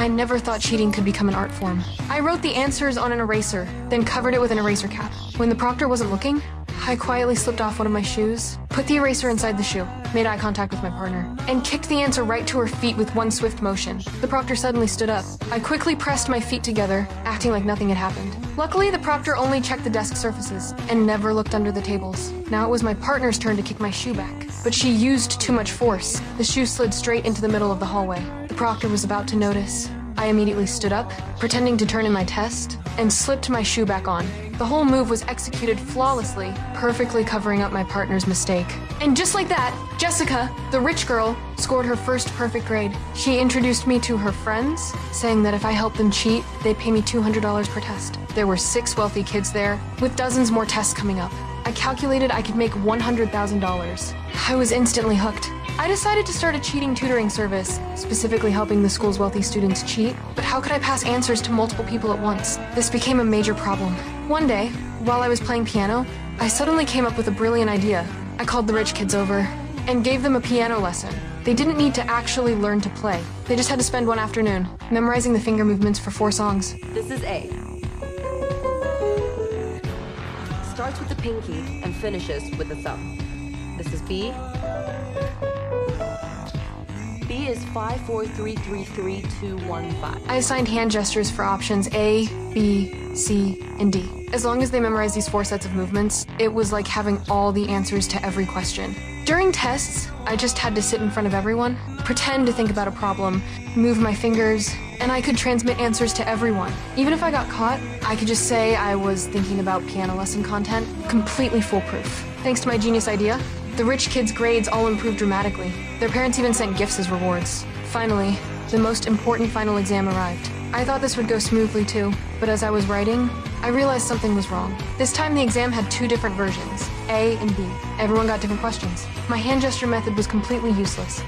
I never thought cheating could become an art form. I wrote the answers on an eraser, then covered it with an eraser cap. When the proctor wasn't looking, I quietly slipped off one of my shoes, put the eraser inside the shoe, made eye contact with my partner, and kicked the answer right to her feet with one swift motion. The proctor suddenly stood up. I quickly pressed my feet together, acting like nothing had happened. Luckily, the proctor only checked the desk surfaces and never looked under the tables. Now it was my partner's turn to kick my shoe back, but she used too much force. The shoe slid straight into the middle of the hallway. The proctor was about to notice. I immediately stood up, pretending to turn in my test, and slipped my shoe back on. The whole move was executed flawlessly, perfectly covering up my partner's mistake. And just like that, Jessica, the rich girl, scored her first perfect grade. She introduced me to her friends, saying that if I helped them cheat, they'd pay me $200 per test. There were 6 wealthy kids there, with dozens more tests coming up. I calculated I could make $100,000. I was instantly hooked. I decided to start a cheating tutoring service, specifically helping the school's wealthy students cheat, but how could I pass answers to multiple people at once? This became a major problem. One day, while I was playing piano, I suddenly came up with a brilliant idea. I called the rich kids over and gave them a piano lesson. They didn't need to actually learn to play. They just had to spend one afternoon memorizing the finger movements for 4 songs. This is A. Starts with the pinky and finishes with the thumb. This is B. B is 543333215. I assigned hand gestures for options A, B, C, and D. As long as they memorized these 4 sets of movements, it was like having all the answers to every question. During tests, I just had to sit in front of everyone, pretend to think about a problem, move my fingers, and I could transmit answers to everyone. Even if I got caught, I could just say I was thinking about piano lesson content, completely foolproof. Thanks to my genius idea, the rich kids' grades all improved dramatically. Their parents even sent gifts as rewards. Finally, the most important final exam arrived. I thought this would go smoothly too, but as I was writing, I realized something was wrong. This time the exam had 2 different versions, A and B. Everyone got different questions. My hand gesture method was completely useless.